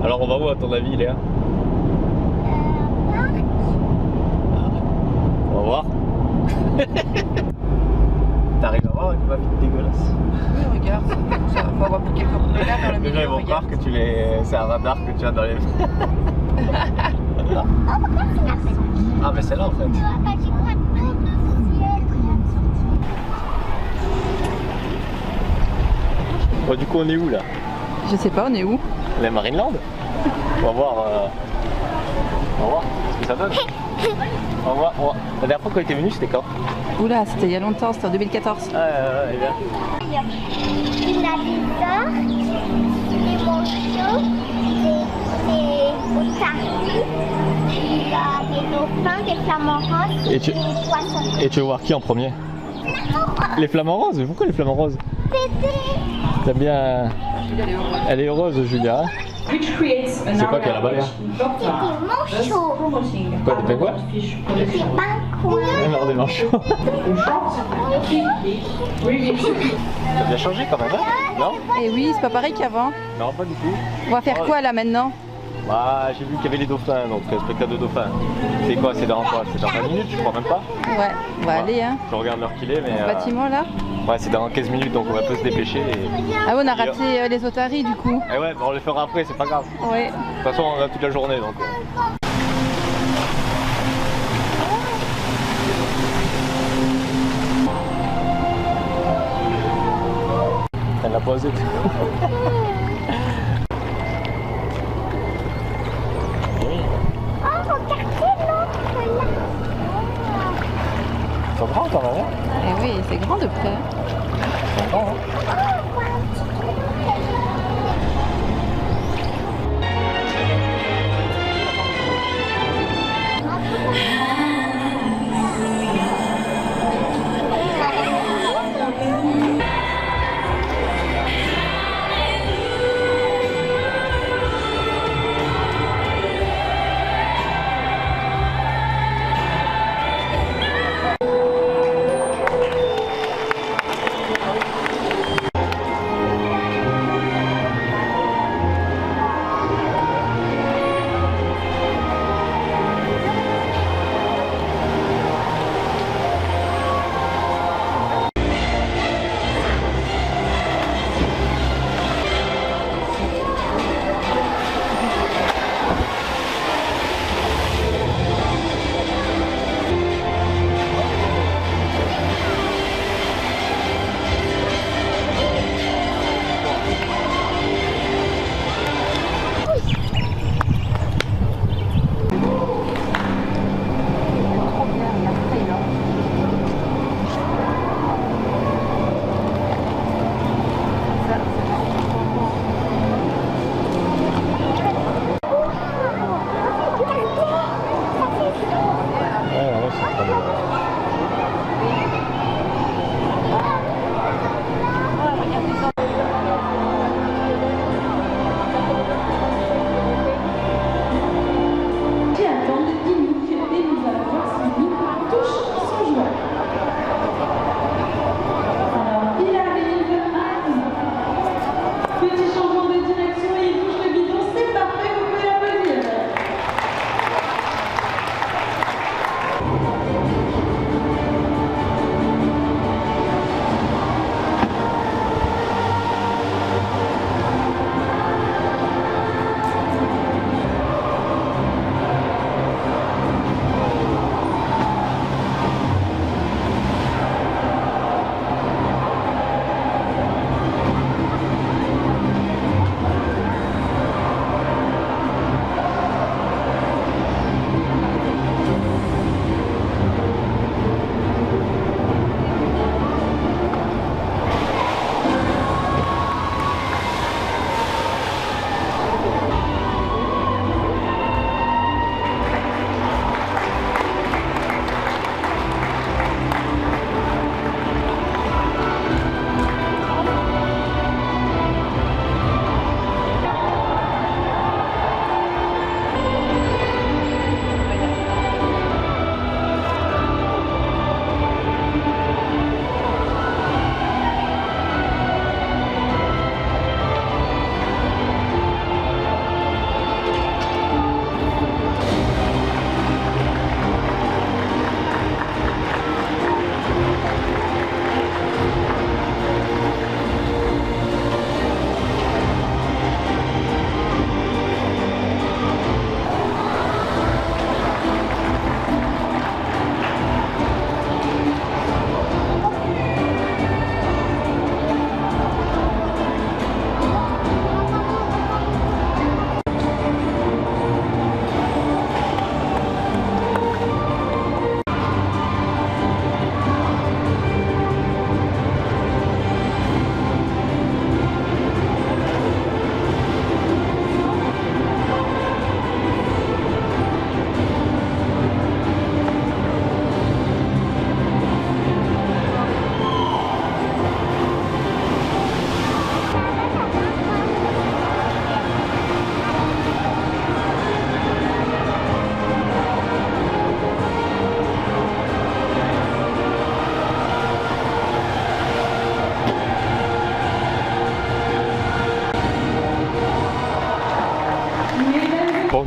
Alors on va où à ton avis, Léa? On va voir. T'arrives à voir une va-vite dégueulasse? Oui, regarde, ça va avoir quelques poubelles là dans le milieu. Les gens ils vont croire que tu les... c'est un radar que tu as dans les... Ah mais c'est là en fait. Bon, du coup on est où là? Je sais pas, on est où? Les Marineland. On va voir... On va voir ce que ça donne. On va voir. La dernière fois qu'on était venu c'était quand? Oula, c'était il y a longtemps, c'était en 2014. Ah ouais, bien. Il y a des manchots, des otaries, il y a des dauphins, des flamants roses et des poissons. Et tu veux voir qui en premier? Les flamants roses? Pourquoi les flamants roses? T'aimes bien... Elle est heureuse, Julia. C'est quoi qu'il y a là-bas, Léa? Des manchots. Quoi, des pingouins? Des pingouins. Non, des manchots. Ça a bien changé quand même, hein? Non? Et oui, c'est pas pareil qu'avant. Non, pas du tout. On va faire quoi là maintenant? Bah, j'ai vu qu'il y avait les dauphins, donc spectacle de dauphins. C'est quoi? C'est dans quoi? C'est dans 20 minutes, je crois même pas. Ouais, on va aller hein. Je regarde l'heure qu'il est, mais... Le bâtiment là? Ouais, c'est dans 15 minutes, donc on va un peu se dépêcher. Ah ouais, on a raté les otaries du coup. Et ouais, on les fera après, c'est pas grave. Ouais. De toute façon, on a toute la journée, donc... Elle l'a posé. Oh, regardez l'autre là. C'est grand quand même, hein? Et oui, c'est grand de près. C'est grand, hein?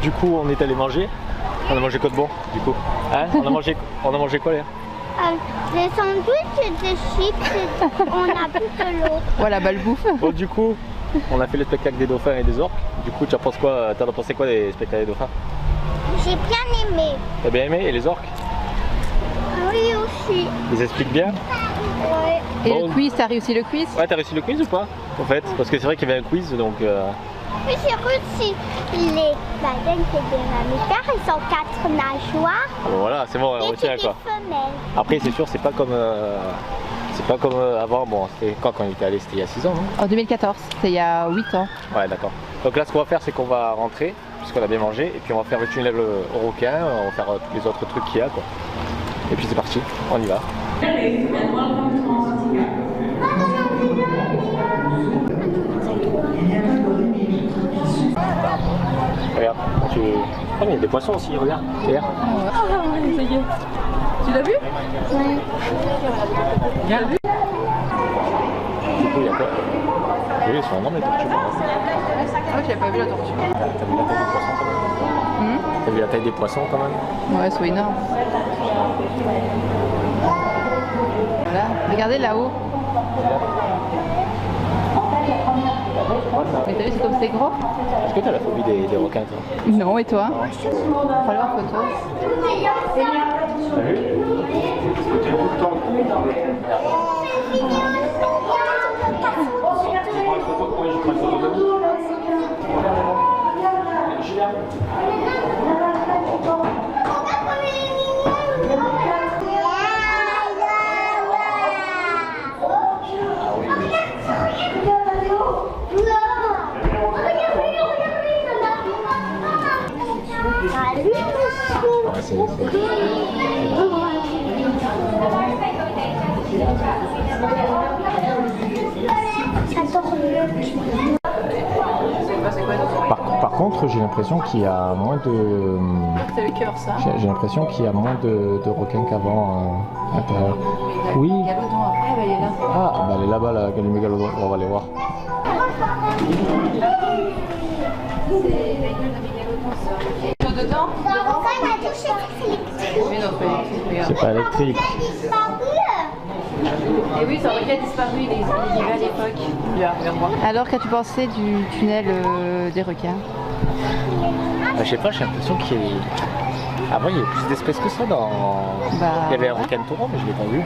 du coup, on est allé manger. On a mangé quoi de bon, du coup? Hein, on a mangé quoi, Léa? Des sandwichs, des chips, on a plus de l'eau. Voilà, balle bouffe. Bon, du coup, on a fait le spectacle des dauphins et des orques. Du coup, tu as pensé quoi des spectacles des dauphins? J'ai bien aimé. T'as bien aimé? Et les orques? Oui aussi. Ils expliquent bien? Ouais. Et Bon. le quiz, t'as réussi le quiz? Ouais, t'as réussi le quiz ou pas? En fait, parce que c'est vrai qu'il y avait un quiz, donc... Oui, j'ai réussi. Les baleines, c'est des mammifères, ils ont 4 nageoires. bon, voilà, c'est bon, on Et retient c'est des quoi. femelles. Après, c'est sûr, c'est pas comme avant. Bon, c'était quand on était allé? C'était il y a 6 ans, non? En 2014, c'est il y a 8 ans. Ouais, d'accord. Donc là, ce qu'on va faire, c'est qu'on va rentrer, puisqu'on a bien mangé, et puis on va faire le tunnel au requin, on va faire tous les autres trucs qu'il y a, quoi. Et puis c'est parti, on y va. Regarde, ah mais il y a des poissons aussi, regarde. Regarde. Tu l'as vu? Oui. Du coup, il y a quoi? Oui, ils sont énormes les tortues. Ah oui, j'avais pas vu la tortue. T'as vu la taille des poissons quand même? Ouais, elles sont énormes. Voilà, regardez là-haut. Mais t'as vu, c'est comme c'est gros? Est-ce que t'as la phobie des requins, toi? Non, et toi? Prends-le en photo. T'as vu? Par contre, j'ai l'impression qu'il y a moins de... C'est le cœur, ça. J'ai l'impression qu'il y a moins de requins qu'avant à l'intérieur. Oui. Mégalodon, après, elle est là. Ah, bah elle est là-bas, la mégalodon. On va aller voir. C'est dedans? C'est pas électrique. Et oui, ça aurait bien disparu, il vivait à l'époque. Alors, qu'as-tu pensé du tunnel des requins? Bah, je sais pas, j'ai l'impression qu'il y a... Avant, il y avait plus d'espèces que ça dans... Bah, il y avait un requin de taureau, mais je l'ai pas vu.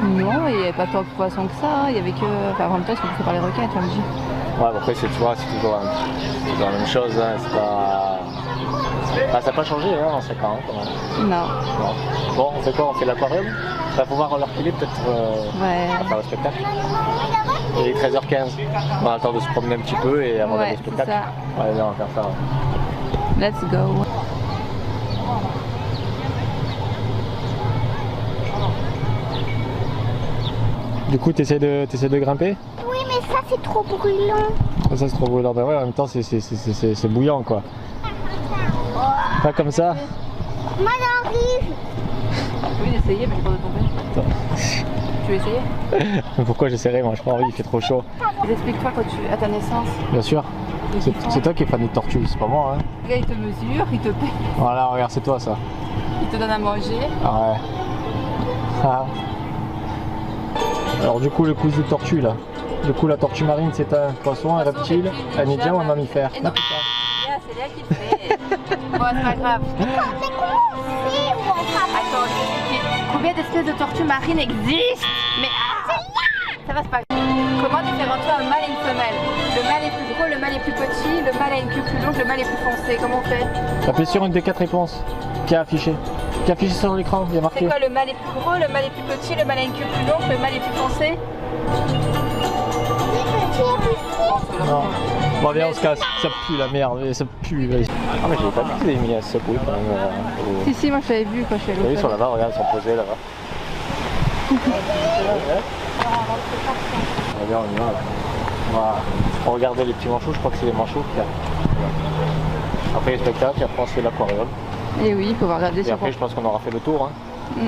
Non, il n'y avait pas tant de poissons que ça. Il y avait que... Enfin, en même temps, ils sont poussés par les requins, tu me dis. Ouais, bon, après, tu vois, c'est toujours la même chose. Hein. C'est pas... Bah, ça n'a pas changé hein, en 5 ans, quand même. Non. Non. Bon, on fait quoi? On fait l'aquarium? Il faut voir l'heure qu'il est, peut-être à faire le spectacle. Il est 13h15. On a le temps de se promener un petit peu et avant d'aller au spectacle. Ça. Ouais, on va faire ça. Ouais. Let's go. Du coup, t'essaies de grimper? Oui, mais ça c'est trop brûlant. Ça c'est trop brûlant. Ben ouais, en même temps c'est bouillant quoi. Pas comme ça. Moi j'arrive. Tu veux essayer, mais j'ai peur de tomber. Attends. Tu veux essayer? Pourquoi j'essaierai? Moi j'ai pas envie, il fait trop chaud. Explique-toi quand tu à ta naissance. Bien sûr. C'est toi qui es fan de tortues, c'est pas moi. Hein. Le gars il te mesure, il te paie, Voilà, regarde, c'est toi ça. il te donne à manger. Ah ouais. Ah. Alors du coup le quiz des tortues là. Du coup la tortue marine c'est un poisson, un reptile, un média ou un mammifère? Et non, c'est Léa qui le fait. Bon, c'est pas grave. Mais comment on fait où on va Attends, je vais expliquer. Combien d'espèces de tortues marines existent? Mais ça va, c'est pas grave. Comment différencier un mâle et une femelle? Le mâle est plus gros, le mâle est plus petit, le mâle a une queue plus longue, le mâle est plus foncé. Comment on fait? Appuyez sur une des 4 réponses qui est affichée. Qui est affichée sur l'écran, il y a C'est marqué. quoi? Le mâle est plus gros, le mâle est plus petit, le mâle a une queue plus longue, le mâle est plus foncé? Non. Bon viens on se casse, ça pue la merde, ça pue. Ah mais j'avais pas vu qu'ils avaient mis un subway quand même. Si, moi je l'avais vu quand je suis allée. T'as vu sur là-bas, regarde, ils sont posés là-bas. Regarde, on y va là. Voilà. On regardait les petits manchots, je crois que c'est les manchots qui après les spectacles, et après on se fait l'aquarium. Et oui, il faut regarder Et sur après je pense qu'on aura fait le tour. Hein.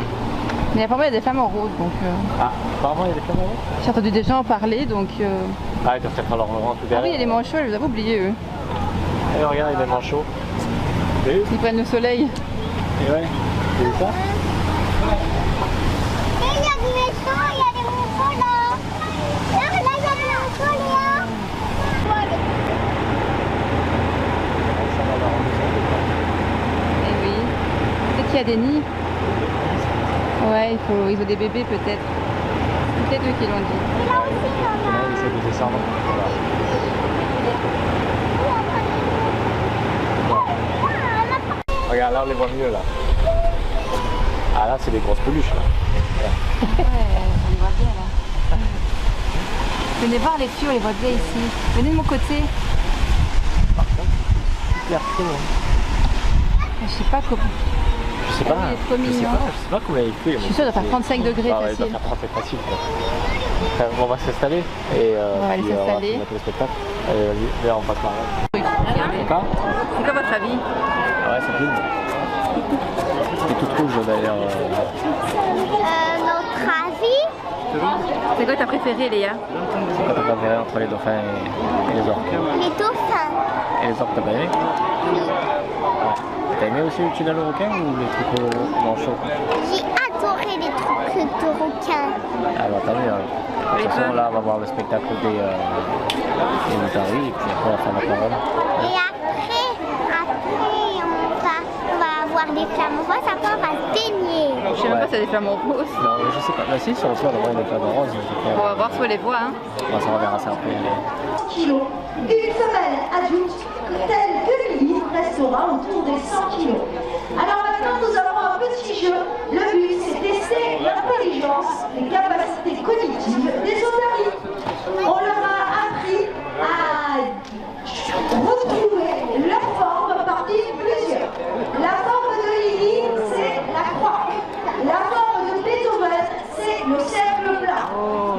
Mais apparemment il y a des flamants roses donc. Ah, apparemment il y a des flamants roses. J'ai entendu des gens en parler donc. Ah, ils doivent peut-être leur rendre tout Ah derrière. oui, il y a des manchots, je vous avais oublié eux. Et regarde, il y a des manchots. Ils prennent le soleil. Et ouais, c'est ça. Et il y a des méchants, il y a des monstres là. Là, il y a des monstres là. Eh oui. Peut-être qu'il y a des nids. Ouais, il faut des bébés peut-être. C'est peut-être eux qui l'ont dit. Et là aussi, il y en a. Ouais, ils essaient de descendre. Voilà. Regarde, là on les voit mieux là. Ah là c'est des grosses peluches là. Ouais, on les voit bien là. Venez voir les filles, on les voit bien ici. Venez de mon côté. Hyper chaud. Je sais pas comment. Je sais pas, il est trop mignon. je sais pas comment il fait. Je suis sûre, il doit faire 35 degrés Ah ouais, il facile. doit faire 35 facile. Quoi. On va s'installer et On va aller puis, s'installer. on va mettre le spectacle. Allez, vas-y, viens, on passe par là. D'accord? C'est quoi votre avis? Ah ouais, c'est cool. C'est tout rouge d'ailleurs. Notre avis, C'est quoi ta préférée, Léa? C'est quoi ta préférée entre les dauphins et les orques? les dauphins. Et les orques, t'as pas aimé? T'as aimé aussi le tunnel au requin ou les trucs au manchot? J'ai adoré les trucs de requins. Ah bah t'as vu, hein. De toute façon là on va voir le spectacle des Mutaris et puis après on va faire l'aquarium. Et après, on va voir les flammes roses, après on va se baigner. Je sais même pas si c'est des flamants roses. Non mais je sais pas, bah si sur le toit on va voir des flamants roses. On va voir si on les voit. Hein. Bon, ça on verra ça après. Kilos. Une femelle adulte telle que Lily restera autour des 100 kilos. Alors maintenant nous avons un petit jeu. Le but c'est tester l'intelligence, les capacités cognitives des otaries. On leur a appris à retrouver leur forme parmi plusieurs. La forme de Lily c'est la croix. La forme de Beethoven c'est le cercle plat.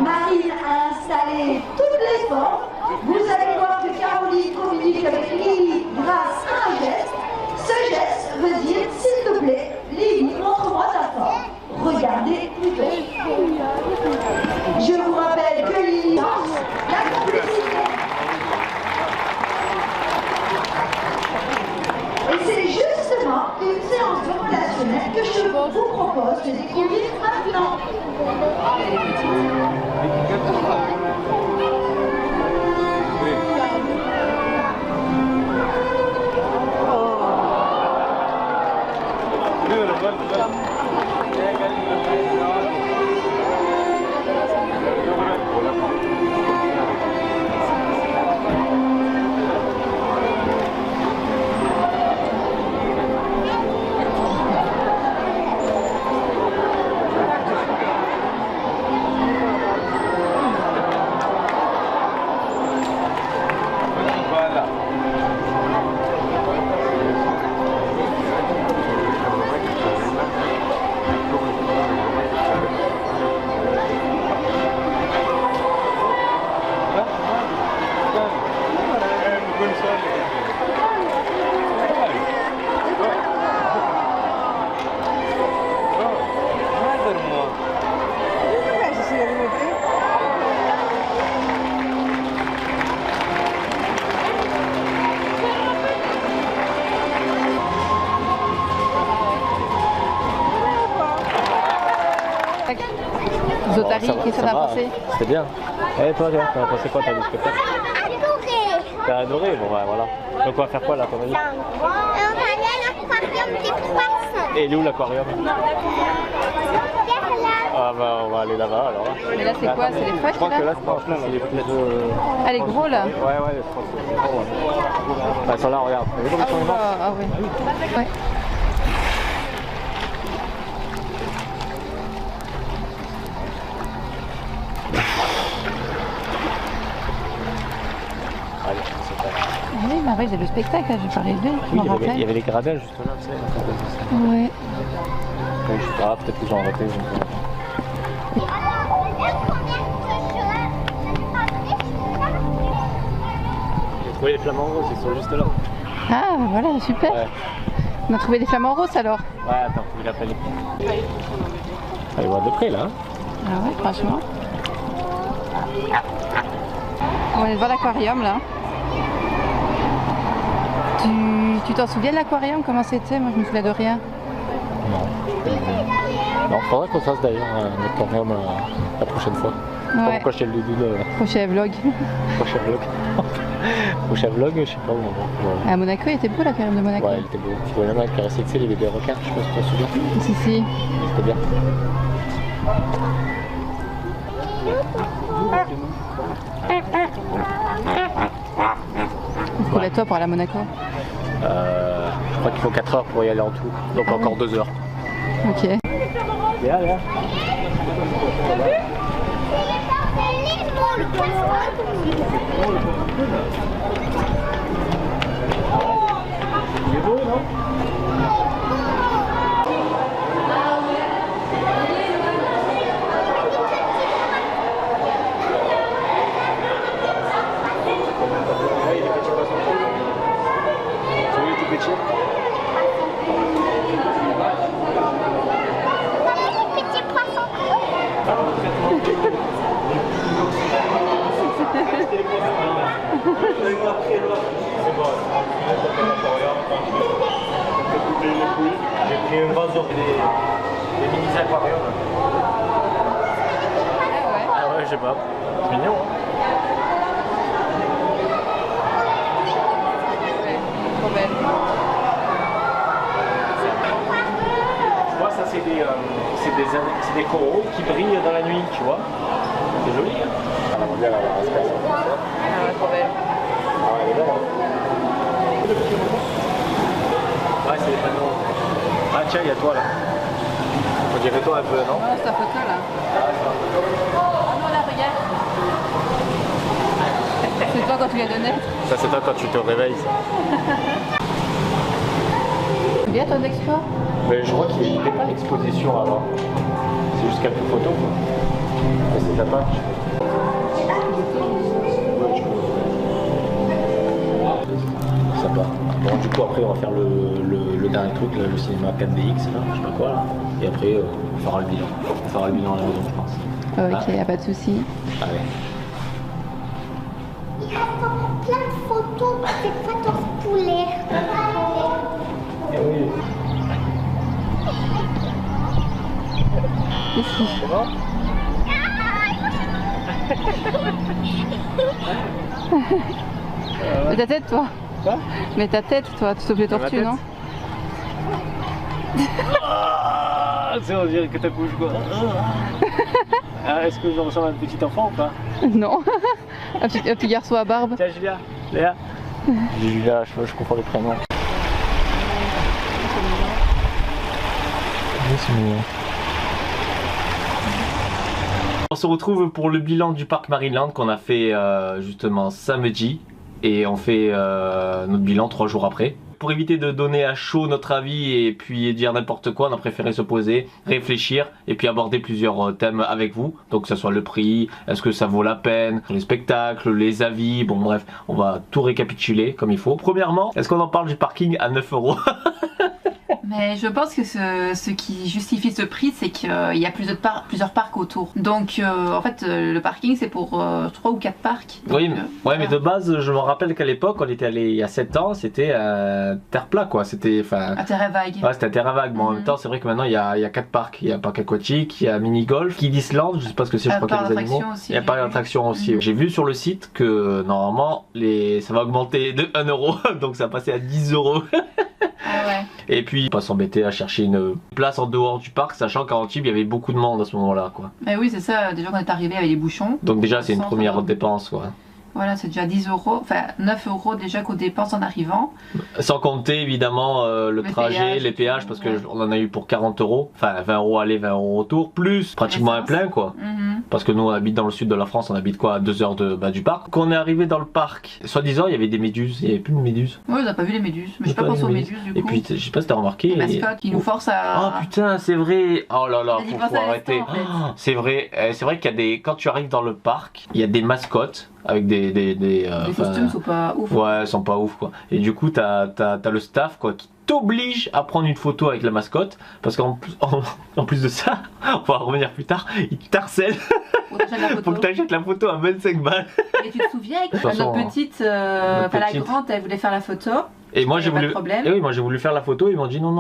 Marine a installé toutes les formes. Vous allez voir que Caroline communique avec Lily grâce à un geste. Ce geste veut dire, s'il te plaît, Lily, montre-moi ta forme. Regardez plutôt. Je vous rappelle que Lily lance la complicité. Et c'est justement une séance de relationnel que je vous propose de découvrir maintenant. Zotari, qu'est-ce que t'en as pensé? C'était bien. Et toi, t'en as pensé quoi, t'as du spectacle? Adoré. T'as adoré? Bon bah voilà. Donc on va faire quoi là, ton avis? On va aller à l'aquarium des poissons. Et il est où l'aquarium? Vers là. Ah bah on va aller là-bas alors. Mais là c'est quoi? C'est les Je fraîches crois que là? là, c'est les plus... Ah les gros là? Ouais, je crois que c'est gros. Ouais. Bah, ils sont là, regarde. Vous voyez comme ils sont immenses? Ah oui. Ouais. Allez, c'est pas... Oui, mais après j'ai le spectacle, là, j'ai pas rêvé, je Oui, m'en il y rappelle. avait les gradins juste là, tu sais. Ouais. Oui, je sais pas, peut-être qu'ils ont arrêté, je ne sais pas. J'ai trouvé les flamants roses, ils sont juste là. Ah bah voilà, super. Ouais, On a trouvé des flamants roses alors. ouais attends, faut qu'il appelle. Allez voir de près là. Hein. Ah ouais, franchement. On est devant l'aquarium là. Tu t'en souviens de l'aquarium, comment c'était? Moi je me souviens de rien. Non, faudrait qu'on fasse d'ailleurs un aquarium la prochaine fois. Ouais. Pourquoi je t'ai le doudou Prochain vlog. Prochain vlog. Prochain vlog, je sais pas où. Ouais. À Monaco, il était beau l'aquarium de Monaco. Ouais, il était beau. Tu pouvais même caresser, tu sais, les bébés requins, je sais pas si tu t'en souviens. Si, si. C'était bien. Combien de temps pour aller à Monaco? Je crois qu'il faut 4 heures pour y aller en tout, donc encore 2 heures. Ok. Léa, Léa. Il est beau, non? J'ai pris une vase des mini aquariums. Ah ouais, je sais pas. C'est mignon, hein. Trop belle. Tu vois, ça c'est des coraux qui brillent dans la nuit, tu vois. C'est joli, hein. Ah, la modèle, elle a respect. Ah ouais, trop belle. Ah ouais, elle est belle, hein. Ouais, c'est des panneaux. Ah tiens, il y a toi là. On dirait toi un peu, non? Oh, c'est ta photo là. Oh non, là, regarde. C'est toi quand tu l'as donné. Ça, c'est toi quand tu te réveilles, ça. C'est bien ton expo? Mais je crois qu'il n'était pas l'exposition avant. C'est juste quelques photos, quoi. Mais c'est ta page. Sympa. Bon, du coup, après, on va faire le dernier truc, là, le cinéma 4DX, là, je sais pas quoi, là. Et après, on fera le bilan. On fera le bilan à la maison, je pense. Ok, y'a pas de souci. Allez. Il reste encore plein de photos des 14 poulets. Eh oui. C'est bon? Mets ta tête, toi. Quoi? Mets ta tête, toi. Tu t'occupes de tortue, non? On dirait que ta bouche, quoi. Est-ce que je ressemble à un petit enfant ou pas? Non. un petit garçon à barbe. Tiens, Julia. Léa. Julia, je confonds les prénoms. C'est mignon. On se retrouve pour le bilan du parc Marineland qu'on a fait justement samedi. Et on fait notre bilan 3 jours après. Pour éviter de donner à chaud notre avis et puis dire n'importe quoi, on a préféré se poser, réfléchir et puis aborder plusieurs thèmes avec vous. Donc que ce soit le prix, est-ce que ça vaut la peine, les spectacles, les avis, bon bref, on va tout récapituler comme il faut. Premièrement, est-ce qu'on en parle du parking à 9 €? Mais je pense que ce qui justifie ce prix, c'est qu'il y a plusieurs parcs autour. Donc en fait le parking c'est pour 3 ou 4 parcs. Donc, oui, ouais, mais de base je me rappelle qu'à l'époque on était allé il y a 7 ans, c'était terre plat quoi, c'était à terre vague. Ouais, c'était à terre vague, mais en même temps c'est vrai que maintenant il y a 4 parcs, il y a parc aquatique, il y a mini golf, Kid Island, je sais pas ce que c'est, je crois qu'il y a des animaux. Il y a parc d'attraction aussi. J'ai vu sur le site que normalement ça va augmenter de 1 €, donc ça va passer à 10 €. Ah ouais. Et puis pas s'embêter à chercher une place en dehors du parc, sachant qu'à Antibes il y avait beaucoup de monde à ce moment là quoi. Mais oui c'est ça, déjà quand on est arrivé avec les bouchons. Donc déjà c'est une première dépense quoi. Voilà, c'est déjà 10 €, enfin 9 € déjà qu'aux dépenses en arrivant. Sans compter évidemment le trajet, les péages, parce qu'on en a eu pour 40 €, enfin 20 € aller, 20 € retour, plus pratiquement un plein quoi. Parce que nous on habite dans le sud de la France, on habite quoi à 2 heures du parc. Quand on est arrivé dans le parc, soi-disant il y avait des méduses, il n'y avait plus de méduses. Oui, on n'a pas vu les méduses, mais je sais pas pensé aux méduses du coup. Et puis je sais pas si t'as remarqué. Les mascottes qui nous forcent à... Oh putain c'est vrai. Oh là là, faut arrêter. En fait. C'est vrai qu'il y a des... Quand tu arrives dans le parc, il y a des mascottes avec des costumes sont pas ouf. Ouais, ils sont pas ouf quoi. Et du coup t'as le staff quoi qui t'oblige à prendre une photo avec la mascotte parce qu'en plus de ça, on va revenir plus tard, ils t'harcèlent. Faut que t'achètes la photo à 25 balles. Et tu te souviens avec notre petite, la grande, elle voulait faire la photo. Et moi Y a j'ai pas de voulu, problème. et oui, moi j'ai voulu faire la photo, ils m'ont dit non,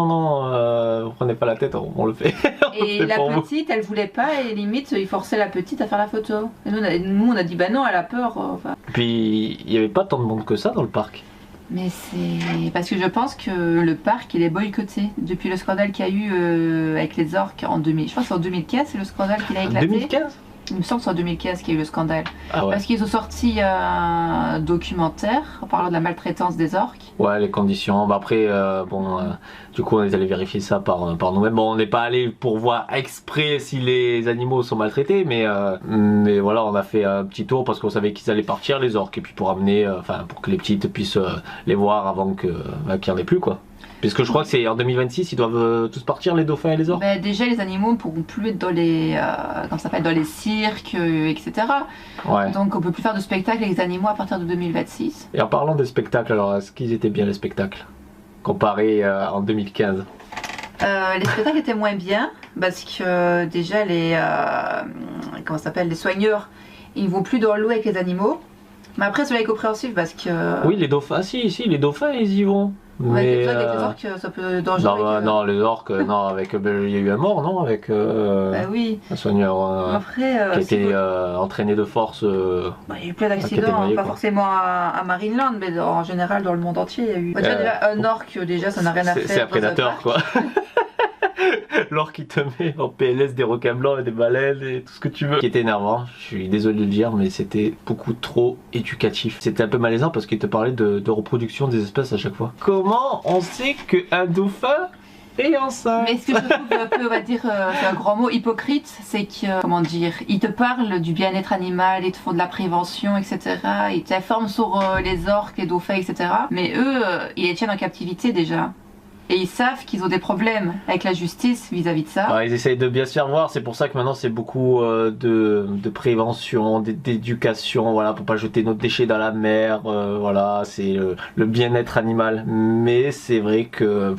vous prenez pas la tête, on le fait. Et fait la pour vous. petite, elle voulait pas et limite ils forçaient la petite à faire la photo. Et nous on a dit bah non, elle a peur. Enfin. Puis il y avait pas tant de monde que ça dans le parc. Mais c'est parce que je pense que le parc il est boycotté depuis le scandale qu'il y a eu avec les orques en 2000. Je crois que c'est en 2015, c'est le scandale qu'il a éclaté. 2015. Il me semble que c'est en 2015 qu'il y a eu le scandale. Ah ouais. Parce qu'ils ont sorti un documentaire en parlant de la maltraitance des orques. Ouais, les conditions. Bah après, du coup, on est allé vérifier ça par nous-mêmes. Bon, on n'est pas allé pour voir exprès si les animaux sont maltraités, mais voilà, on a fait un petit tour parce qu'on savait qu'ils allaient partir, les orques, et puis pour amener, pour que les petites puissent les voir avant qu'il n'y en ait plus, quoi. Puisque je crois que c'est en 2026, ils doivent tous partir, les dauphins et les orques. Ben, déjà, les animaux ne pourront plus être dans les, comment ça s'appelle, dans les cirques, etc. Ouais. Donc, on peut plus faire de spectacle avec les animaux à partir de 2026. Et en parlant des spectacles, alors, est-ce qu'ils étaient bien les spectacles comparés en 2015? Les spectacles étaient moins bien parce que déjà les, comment ça s'appelle, les soigneurs, ils ne vont plus dans l'eau avec les animaux. Mais après, cela est compréhensif parce que. Oui, les dauphins, si, les dauphins, ils y vont. Ouais, Mais avec les orques, ça peut être dangereux. non, les orques, non, avec il y a eu un mort, non, avec Bah oui. un soigneur Après, qui a été entraîné de force. Bah, il y a eu plein qui a été d'accidents, noyé, pas quoi. forcément à Marineland, mais en général dans le monde entier, il y a eu. Bah, déjà, un orque, déjà, ça n'a rien à faire. C'est un dans prédateur, parc. quoi. L'orque qui te met en PLS des requins blancs et des baleines et tout ce que tu veux. Qui était énervant, je suis désolé de le dire, mais c'était beaucoup trop éducatif. C'était un peu malaisant parce qu'il te parlait de reproduction des espèces à chaque fois. Comment on sait qu'un dauphin est enceinte? Mais ce que je trouve un peu, on va dire, c'est un grand mot, hypocrite, c'est que, comment dire, ils te parlent du bien-être animal, ils te font de la prévention, etc. Ils t'informent sur les orques, les dauphins, etc. Mais eux, ils les tiennent en captivité déjà. Et ils savent qu'ils ont des problèmes avec la justice vis-à-vis de ça. Ouais, ils essayent de bien se faire voir, c'est pour ça que maintenant c'est beaucoup de prévention, d'éducation, voilà, pour pas jeter nos déchets dans la mer, voilà, c'est le bien-être animal. Mais c'est vrai que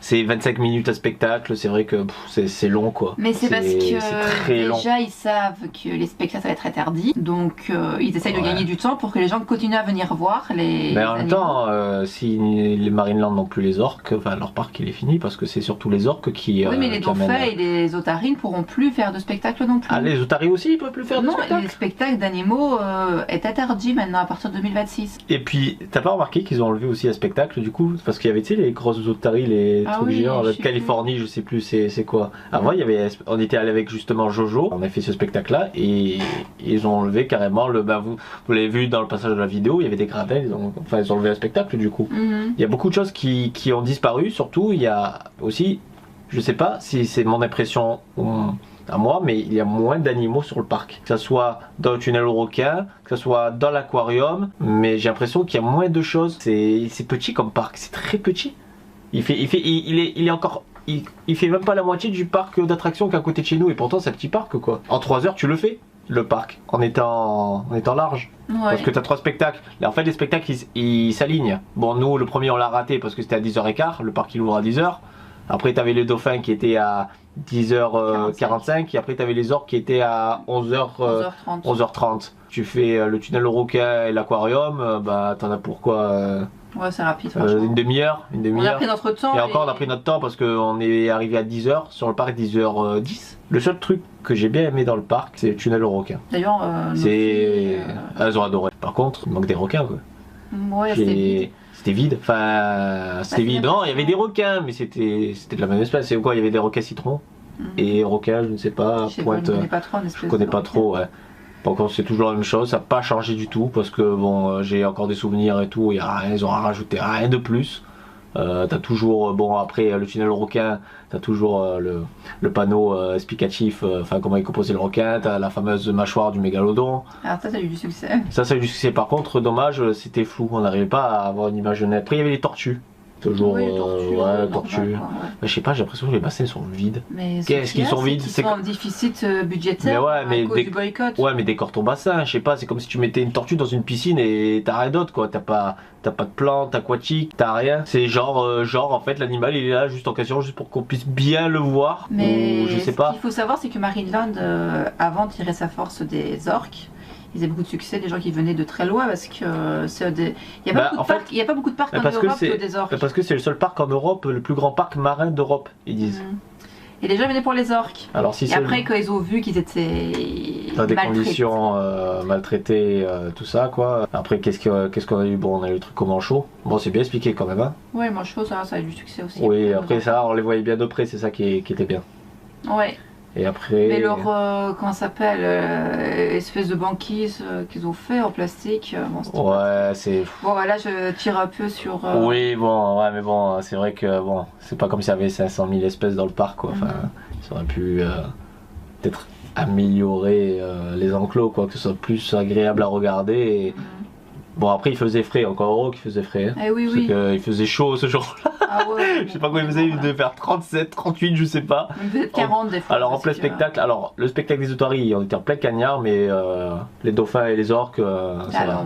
c'est 25 minutes à spectacle, c'est vrai que c'est long, quoi. Mais c'est parce c'est que très long. déjà ils savent que les spectacles ça va être interdit, donc ils essayent de gagner du temps pour que les gens continuent à venir voir les Mais en même animaux. temps, si les Marineland n'ont plus les orques, enfin leur parc il est fini parce que c'est surtout les orques qui. Oui, mais les qui dauphins amènent- et les otarines pourront plus faire de spectacle non plus. Ah, les otaries aussi, ils peuvent plus faire de Non, spectacle. les spectacles d'animaux est interdit maintenant à partir de 2026. Et puis, t'as pas remarqué qu'ils ont enlevé aussi un spectacle du coup? Parce qu'il y avait, tu sais, les grosses otaries, les Ah trucs oui, géants, je la sais Californie, je sais plus c'est quoi. Avant, il y avait, on était allé avec justement Jojo, on a fait ce spectacle-là et ils ont enlevé carrément vous l'avez vu dans le passage de la vidéo, il y avait des gradins, ils ont enlevé un spectacle du coup. Il y a beaucoup de choses qui ont disparu, surtout il y a aussi, je sais pas si c'est mon impression à moi, mais il y a moins d'animaux sur le parc. Que ce soit dans le tunnel aux requins, que ce soit dans l'aquarium, mais j'ai l'impression qu'il y a moins de choses. C'est petit comme parc, c'est très petit. Il fait même pas la moitié du parc d'attractions qu'à côté de chez nous, et pourtant c'est un petit parc quoi. En 3 heures tu le fais, le parc, en étant large. Ouais. Parce que tu as 3 spectacles. Et en fait les spectacles ils s'alignent. Bon nous le premier on l'a raté parce que c'était à 10h15, le parc il ouvre à 10h. Après tu avais les dauphins qui étaient à 10h45 et après tu avais les orques qui étaient à 11h30. 11h30. Tu fais le tunnel au requin et l'aquarium, bah t'en as pour quoi Ouais, c'est rapide franchement. une demi-heure. On a pris notre temps. Et encore on a pris notre temps parce qu'on est arrivé à 10h sur le parc, 10h10. Le seul truc que j'ai bien aimé dans le parc c'est le tunnel au requin. D'ailleurs, Elles ont adoré. Par contre il manque des requins quoi. ouais, c'était vide. C'était vide. Enfin c'était vide. Non il y avait des requins mais c'était de la même espèce. C'est quoi? Il y avait des requins citron et requins je ne sais pas, Je sais pas, pointe. je connais pas trop. Je connais pas trop, ouais. Par contre, c'est toujours la même chose, ça n'a pas changé du tout parce que bon, j'ai encore des souvenirs et tout, y a rien, ils ont rajouté rien de plus. T'as toujours, bon, après le tunnel au requin, t'as toujours le panneau explicatif, enfin comment est composé le requin, t'as la fameuse mâchoire du mégalodon. Alors, ça a eu du succès. Ça a eu du succès, par contre, dommage, c'était flou, on n'arrivait pas à avoir une image nette. Après, il y avait les tortues. Toujours, Oui, tortues, ouais, normal, tortues. quoi, ouais. Mais je sais pas, j'ai l'impression que les bassins sont vides. Mais Qu'est-ce qu'ils sont vides? Ils C'est sont en déficit budgétaire Mais ouais, mais à cause du boycott. Ouais, mais décore ton bassin, je sais pas, c'est comme si tu mettais une tortue dans une piscine et t'as rien d'autre quoi, t'as pas de plantes aquatiques, t'as rien. C'est genre en fait l'animal il est là juste en occasion, juste pour qu'on puisse bien le voir. Mais ou je sais ce pas. qu'il faut savoir, c'est que Marineland, avant, tirait sa force des orques. ils avaient beaucoup de succès, des gens qui venaient de très loin parce que il n'y a, pas beaucoup de parcs en Europe des orques. Parce que c'est le seul parc en Europe, le plus grand parc marin d'Europe, ils disent. Et les gens venaient pour les orques. Alors, si et après, quand ils ont vu qu'ils étaient dans des conditions maltraitées, tout ça, quoi. Après, qu'est-ce qu'on a eu? Bon, on a eu le truc comme manchot. Bon, c'est bien expliqué quand même, hein. Ouais, manchot, ça a eu du succès aussi. Oui, après ça, on les voyait bien de près, c'est ça qui était bien. Ouais. Et après... Mais leur, comment ça s'appelle, espèce de banquise qu'ils ont fait en plastique. Bon, ouais, c'est... Bon, voilà, je tire un peu sur... Oui, bon, ouais, mais bon, c'est vrai que, bon, c'est pas comme s'il y avait 500 000 espèces dans le parc, quoi. Enfin, ils auraient pu peut-être améliorer les enclos, quoi, que ce soit plus agréable à regarder. Et... Bon, après, il faisait frais, encore heureux qu'il faisait frais. Hein, eh oui, oui. Il faisait chaud ce jour-là. Ah ouais, je sais pas quoi il faisait, il devait faire 37, 38, je sais pas. Il faisait 40 des fois. Alors, en plein spectacle, alors le spectacle des otaries, on était en plein cagnard, mais les dauphins et les orques,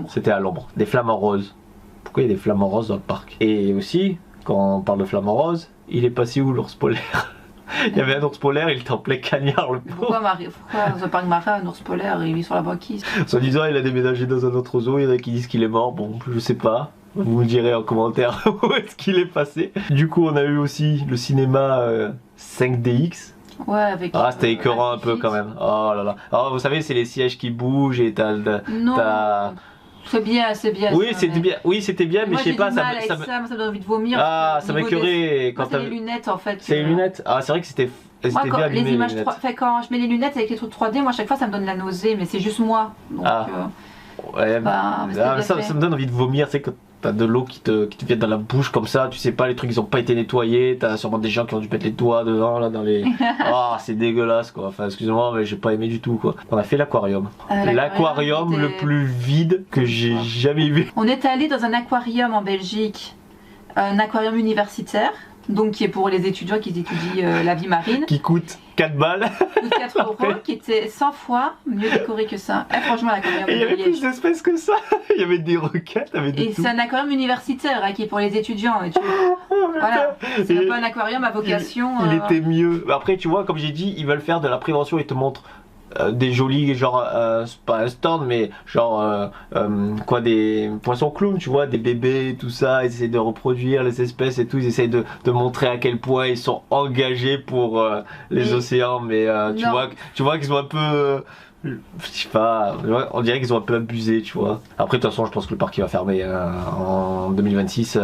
c'était à l'ombre. Des flamants roses. Pourquoi il y a des flamants roses dans le parc? Et aussi, quand on parle de flamants roses, il est passé où l'ours polaire? Il y avait un ours polaire, il était en plein cagnard, le pauvre. Pourquoi dans un parc marin, un ours polaire, il vit sur la banquise? Soit disant, il a déménagé dans un autre zoo, il y en a qui disent qu'il est mort, bon, je sais pas. Vous me direz en commentaire où est-ce qu'il est passé. Du coup, on a eu aussi le cinéma 5DX. Ouais, avec... Ah, c'était écœurant un peu quand même. Oh là là. Alors, vous savez, c'est les sièges qui bougent et t'as... Non, c'est bien, c'est bien. Oui, c'était bien, oui, c'était bien, mais je sais pas, ça me donne envie de vomir. Ah, ça m'écœurait quand t'as les lunettes en fait. C'est les lunettes. Ah, c'est vrai que c'était bien les images lunettes. quand je mets les lunettes avec les trucs 3D, moi à chaque fois ça me donne la nausée, mais c'est juste moi. Donc, ouais, ça me donne envie de vomir, tu sais, quand t'as de l'eau qui te vient dans la bouche comme ça, tu sais pas, les trucs ils ont pas été nettoyés, t'as sûrement des gens qui ont dû mettre les doigts dedans là dans les... Ah, c'est dégueulasse quoi, enfin excusez-moi mais j'ai pas aimé du tout quoi. On a fait l'aquarium. L'aquarium le plus vide que j'ai jamais vu. On est allé dans un aquarium en Belgique, un aquarium universitaire. Donc qui est pour les étudiants qui étudient la vie marine. Qui coûte 4 balles. Coûte 4 €, qui était 100 fois mieux décoré que ça. Et franchement, l'aquarium. Il y avait plus d'espèces que ça. Il y avait des requins, t'avais des. Et c'est un aquarium universitaire qui est pour les étudiants. Et voilà. C'est pas un aquarium à vocation. Il était mieux. Après, tu vois, comme j'ai dit, ils veulent faire de la prévention. Ils te montrent des jolis, genre, pas un stand, mais genre, quoi, des poissons clowns, tu vois, des bébés, tout ça. Ils essaient de reproduire les espèces et tout. Ils essayent de montrer à quel point ils sont engagés pour les océans. Mais tu vois qu'ils ont un peu. Je sais pas, on dirait qu'ils ont un peu abusé, tu vois. Après, de toute façon, je pense que le parc il va fermer en 2026.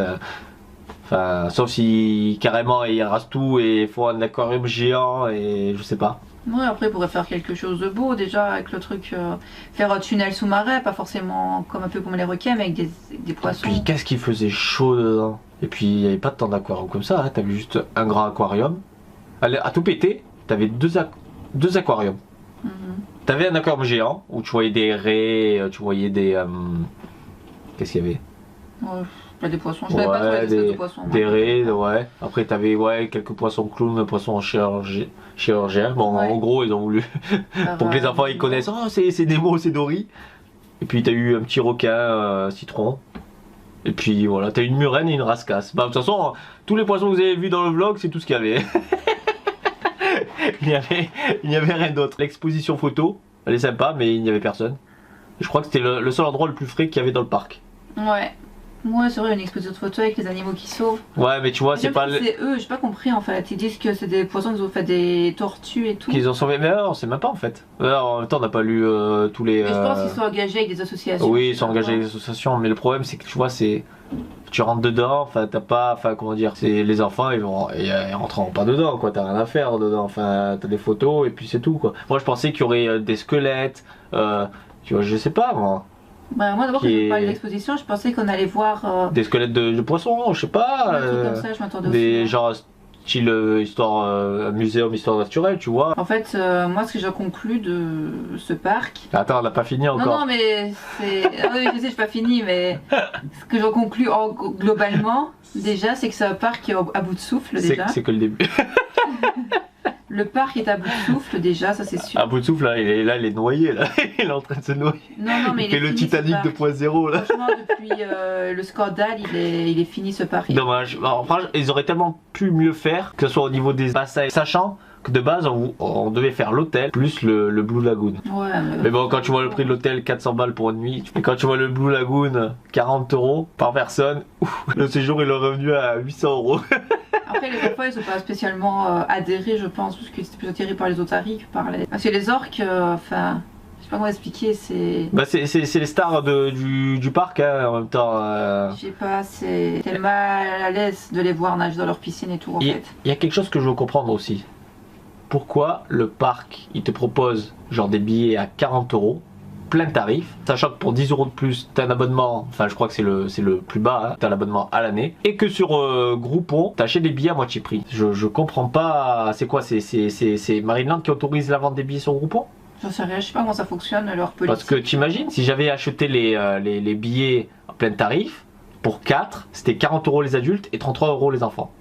Enfin, sauf si carrément ils rasent tout et il faut un aquarium géant et je sais pas. Ouais, après, il pourrait faire quelque chose de beau déjà avec le truc, faire un tunnel sous-marin, pas forcément un peu comme les requins, mais avec des poissons. Et puis, qu'est-ce qu'il faisait chaud dedans? Et puis, il n'y avait pas tant d'aquarium comme ça, hein. T'avais juste un grand aquarium. À tout péter, t'avais deux aquariums. T'avais un aquarium géant où tu voyais des raies, tu voyais des. Qu'est-ce qu'il y avait? Des poissons, je savais pas trop les espèces de poissons. Des raies, ouais. Après, t'avais quelques poissons clowns, poissons chirurgiens. Bon, en gros, ils ont voulu. Pour que les enfants ils connaissent. Oh, c'est Nemo, c'est Dory. Et puis, t'as eu un petit requin citron. Et puis voilà, t'as une murène et une rascasse. Bah, de toute façon, tous les poissons que vous avez vus dans le vlog, c'est tout ce qu'il y avait. il n'y avait rien d'autre. L'exposition photo, elle est sympa, mais il n'y avait personne. Je crois que c'était le seul endroit le plus frais qu'il y avait dans le parc. Ouais, c'est vrai, une exposition de photos avec les animaux qui sauvent. Ouais, mais tu vois, c'est pas. C'est eux, j'ai pas compris en fait. Ils disent que c'est des poissons qu'ils ont fait des tortues et tout. Qu'ils ont sauvé, mais non, on sait même pas en fait. Alors, en même temps, on n'a pas lu tous les. Mais je pense qu'ils sont engagés avec des associations. Oui, ils sont engagés avec des associations, mais le problème c'est que tu vois, c'est. Tu rentres dedans, enfin, t'as pas. Enfin, comment dire, c'est les enfants, ils rentreront pas dedans, quoi. T'as rien à faire dedans. Enfin, t'as des photos et puis c'est tout, quoi. Moi, je pensais qu'il y aurait des squelettes, tu vois, je sais pas, moi. Bah, moi d'abord quand je parlais de l'exposition, je pensais qu'on allait voir des squelettes de poissons, je sais pas, comme ça, je m'attendais aussi, genre style histoire muséum histoire naturelle, tu vois. En fait, moi ce que j'ai conclu de ce parc. Attends, on n'a pas fini encore. Non mais c'est. Ah oui, je sais, j'ai pas fini, mais ce que j'en conclus globalement, déjà, c'est que c'est un parc qui est à bout de souffle déjà. C'est que le début. Le parc est à bout de souffle déjà, ça c'est sûr. À bout de souffle, là, il est noyé, là. Il est en train de se noyer. Non, mais il fait le Titanic 2.0 là. Franchement, depuis le scandale, il est fini ce parc. Dommage. Alors, franchement, ils auraient tellement pu mieux faire, que ce soit au niveau des bassins, sachant de base, on devait faire l'hôtel plus le Blue Lagoon. Ouais, Mais bon, quand tu vois le prix de l'hôtel, 400 balles pour une nuit, et quand tu vois le Blue Lagoon, 40 € par personne, le séjour il est revenu à 800 €. Après, les enfants, ils sont pas spécialement adhérés, je pense, parce que c'était plutôt attiré par les otaries que par les. Parce que les orques, enfin. Je sais pas comment expliquer, c'est. Bah, c'est les stars du parc, hein, en même temps. Je sais pas, c'est tellement à l'aise de les voir nager dans leur piscine et tout, en fait. Il y a quelque chose que je veux comprendre aussi. Pourquoi le parc, il te propose genre des billets à 40 €, plein tarif, sachant que pour 10 € de plus, t'as un abonnement, enfin je crois que c'est le plus bas, hein, t'as l'abonnement à l'année, et que sur Groupon, t'achètes des billets à moitié prix. Je comprends pas, c'est quoi, c'est Marineland qui autorise la vente des billets sur Groupon? J'en sais rien, je sais pas comment ça fonctionne, leur politique. Parce que t'imagines, si j'avais acheté les billets à plein tarif, pour 4, c'était 40 € les adultes et 33 € les enfants.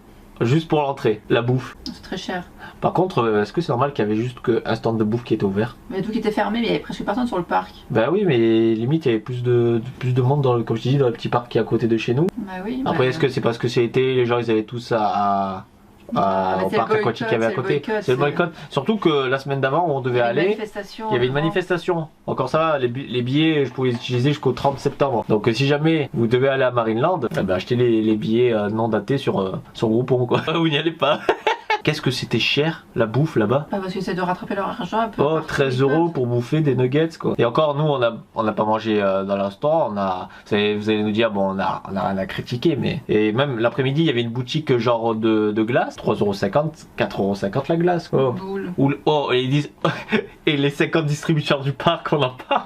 Juste pour l'entrée, la bouffe. C'est très cher. Par contre, est-ce que c'est normal qu'il y avait juste qu'un stand de bouffe qui était ouvert? Mais tout qui était fermé, mais il y avait presque personne sur le parc. Bah oui, mais limite il y avait plus de monde dans comme je te dis, dans le petit parc qui est à côté de chez nous. Bah oui. Après, est-ce que c'est parce que c'est été, les gens ils avaient tous au parc aquatique qu'il y avait à côté? C'est le boycott. Surtout que la semaine d'avant, on devait aller. Il y avait une manifestation. Encore ça va, les billets, je pouvais les utiliser jusqu'au 30 septembre. Donc si jamais vous devez aller à Marineland, achetez les billets non datés sur Groupon, quoi. Vous n'y allez pas. Qu'est-ce que c'était cher la bouffe là-bas? Parce qu'ils essaient de rattraper leur argent un peu. Oh, 13 € pour bouffer des nuggets, quoi. Et encore, nous, on n'a pas mangé dans le restaurant. Vous allez nous dire, bon, on a rien à critiquer, mais. Et même l'après-midi, il y avait une boutique genre de glace, 3,50 €, 4,50 € la glace, quoi. Oh, et ils disent. Et les 50 distributeurs du parc, on en parle.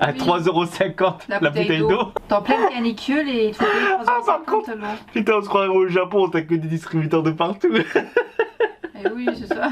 À 3,50 € la bouteille d'eau. T'es en pleine canicule et tu payes 3,50 €. Putain, on se croirait au Japon, t'as que des distributeurs de partout. Et oui, c'est ça.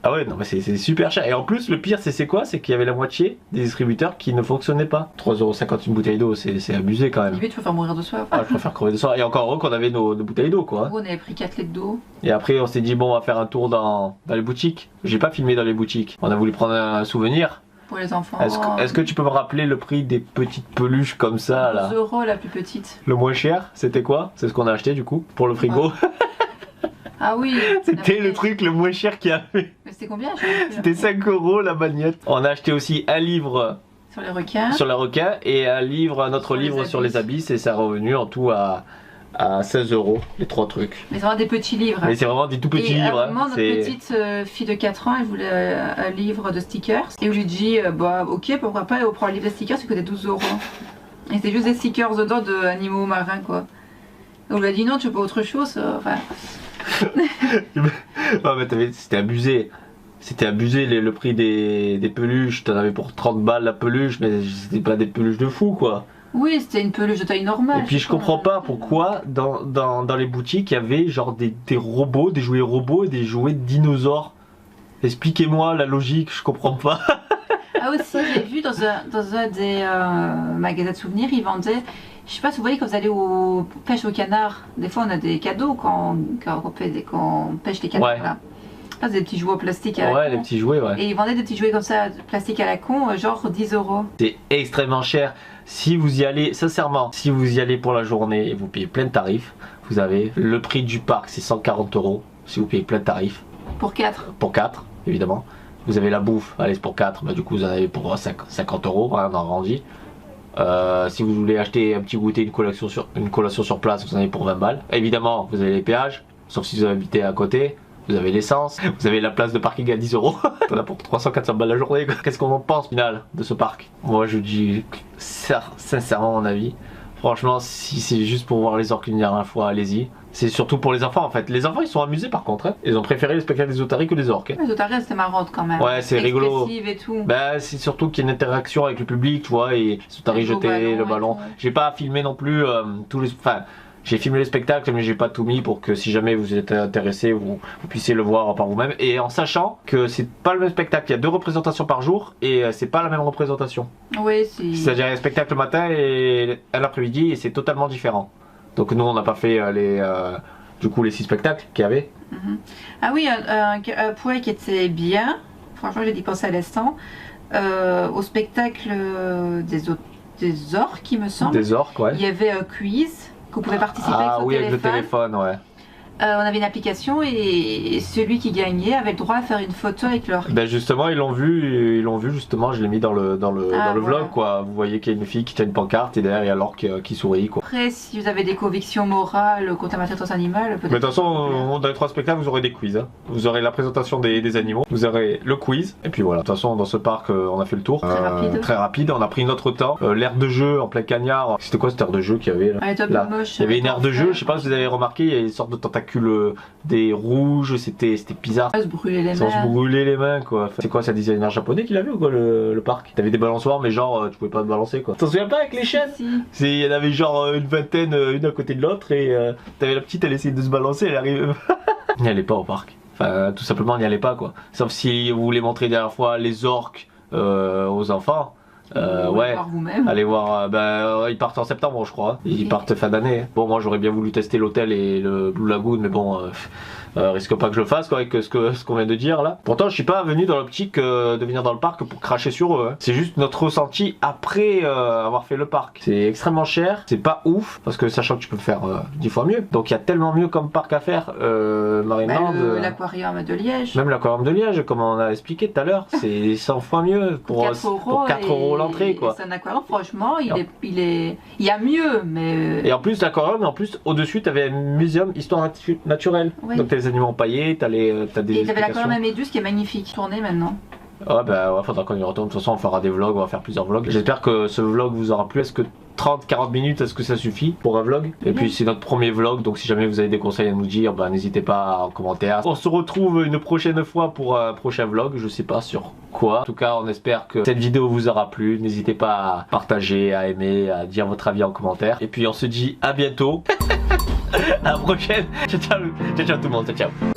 Ah ouais, non mais c'est super cher. Et en plus, le pire, c'est quoi? C'est qu'il y avait la moitié des distributeurs qui ne fonctionnaient pas. 3,50 € une bouteille d'eau, c'est abusé quand même. Limite, tu préfères mourir de soif. Ah, je préfère crever de soif. Et encore heureux qu'on avait nos bouteilles d'eau, quoi. Nous, on avait pris 4 litres d'eau. Et après, on s'est dit, bon, on va faire un tour dans les boutiques. J'ai pas filmé dans les boutiques. On a voulu prendre un souvenir. Pour les enfants. Est-ce que tu peux me rappeler le prix des petites peluches comme ça, là? 12 € la plus petite. Le moins cher, c'était quoi? C'est ce qu'on a acheté, du coup, pour le frigo. Ah oui. C'était le truc le moins cher qu'il y avait. Mais c'était combien? C'était 5 € la bagnette. On a acheté aussi un livre sur les requins. Sur les requins et un autre livre sur les abysses, et ça a revenu en tout à 16 € les 3 trucs. Mais c'est vraiment des petits livres. Mais c'est vraiment des tout petits livres. À un moment, notre petite fille de 4 ans, elle voulait un livre de stickers. Et on lui dit, bah ok, pourquoi pas, on prend un livre de stickers, c'est que des 12 €. Et c'était juste des stickers dedans d'animaux marins, quoi. Donc on lui a dit non, tu veux pas autre chose, enfin. Non mais c'était abusé. C'était abusé le prix des peluches. T'en avais pour 30 balles la peluche, mais c'était pas des peluches de fou, quoi. Oui, c'était une peluche de taille normale. Et puis je comprends pas pourquoi dans les boutiques il y avait genre des robots, des jouets robots et des jouets de dinosaures. Expliquez-moi la logique, je comprends pas. Ah aussi, j'ai vu dans un des magasins de souvenirs, ils vendaient, je sais pas si vous voyez quand vous allez au pêche au canard, des fois on a des cadeaux quand on pêche les canards, ouais. Là. Ah, des petits jouets en plastique à la con. Ouais, les petits jouets, ouais. Et ils vendaient des petits jouets comme ça, plastique à la con, genre 10 €. C'est extrêmement cher. Si vous y allez, sincèrement, si vous y allez pour la journée et vous payez plein de tarifs, vous avez le prix du parc, c'est 140 € si vous payez plein de tarifs. Pour 4. Pour 4, évidemment. Vous avez la bouffe, allez, c'est pour 4, bah, du coup vous en avez pour 50 €, hein, on en rendit. Si vous voulez acheter un petit goûter, une collation sur place, vous en avez pour 20 balles. Évidemment, vous avez les péages, sauf si vous habitez à côté. Vous avez l'essence, vous avez la place de parking à 10 €. On a pour 300-400 balles la journée. Qu'est-ce qu'on en pense, final, de ce parc? Moi, je dis sincèrement mon avis. Franchement, si c'est juste pour voir les orques une dernière fois, allez-y. C'est surtout pour les enfants, en fait. Les enfants, ils sont amusés, par contre. Hein. Ils ont préféré les spectacles des otaries que des orques. Hein. Les otaries, c'était marrant quand même. Ouais, c'est rigolo. Et tout. Bah, c'est surtout qu'il y a une interaction avec le public, tu vois, et les otaries jetaient le ballon. J'ai pas filmé non plus tous les... Enfin, j'ai filmé le spectacle, mais j'ai pas tout mis pour que si jamais vous êtes intéressé, vous puissiez le voir par vous-même. Et en sachant que c'est pas le même spectacle, il y a 2 représentations par jour et c'est pas la même représentation. Oui, c'est. C'est-à-dire un spectacle le matin et un l'après-midi et c'est totalement différent. Donc nous on n'a pas fait du coup les 6 spectacles qu'il y avait. Ah oui, un point qui était bien, franchement j'ai dit penser à l'instant, au spectacle des orques, il me semble. Des orques, ouais. Il y avait un quiz. Vous pouvez participer avec le téléphone, ouais. on avait une application et celui qui gagnait avait le droit à faire une photo avec leur... Ben justement ils l'ont vu justement, je l'ai mis dans le voilà. vlog quoi. Vous voyez qu'il y a une fille qui tient une pancarte et derrière il y a l'orque qui sourit quoi. Après si vous avez des convictions morales contre la maltraitance animale, peut-être... Mais de toute façon dans les 3 spectacles vous aurez des quiz hein. Vous aurez la présentation des animaux, vous aurez le quiz et puis voilà. De toute façon dans ce parc on a fait le tour. Très rapide, on a pris notre temps. L'aire de jeu en plein cagnard. C'était quoi cette aire de jeu qu'il y avait là? Elle était un peu moche. Il y avait une aire de jeu, je sais pas si vous avez remarqué, il y a une sorte de tentacules des rouges, c'était bizarre. On se brûlait les On mains. se brûlait les mains quoi. C'est quoi, c'est un designer japonais qui l'avait ou quoi le parc? T'avais des balançoires mais genre tu pouvais pas te balancer quoi. T'en souviens pas avec les chaînes? Si. Il y en avait genre une vingtaine, une à côté de l'autre et t'avais la petite, elle essayait de se balancer, elle arrive. N'y allait pas au parc. Enfin tout simplement n'y allait pas quoi. Sauf si vous voulez montrer dernière fois les orques aux enfants. Ouais, voir vous-même. allez voir, ils partent en septembre je crois, ils partent fin d'année. Bon moi j'aurais bien voulu tester l'hôtel et le Blue Lagoon mais bon, risque pas que je le fasse quoi, avec ce qu'on vient de dire là. Pourtant je suis pas venu dans l'optique de venir dans le parc pour cracher sur eux hein. C'est juste notre ressenti après avoir fait le parc. C'est extrêmement cher, c'est pas ouf, parce que sachant que tu peux faire 10 fois mieux. Donc il y a tellement mieux comme parc à faire, Marineland. L'aquarium de Liège. Même l'aquarium de Liège comme on a expliqué tout à l'heure, c'est 100 fois mieux pour 4 euros l'entrée quoi. C'est un aquarium franchement, il y a mieux mais... Et en plus l'aquarium, en plus au-dessus t'avais un muséum histoire naturelle. Oui. Donc t'as les animaux empaillés, t'as des Et t'avais l'aquarium explications. à Méduse qui est magnifique, tourné maintenant. Ouais bah ouais, faudra qu'on y retourne, de toute façon on fera des vlogs, on va faire plusieurs vlogs. J'espère que ce vlog vous aura plu. Est-ce que 30-40 minutes, est-ce que ça suffit pour un vlog? Et puis c'est notre premier vlog, donc si jamais vous avez des conseils à nous dire, bah n'hésitez pas en commentaire. On se retrouve une prochaine fois pour un prochain vlog, je sais pas sur quoi. En tout cas on espère que cette vidéo vous aura plu. N'hésitez pas à partager, à aimer, à dire votre avis en commentaire. Et puis on se dit à bientôt. À la prochaine. Ciao ciao tout le monde, ciao ciao.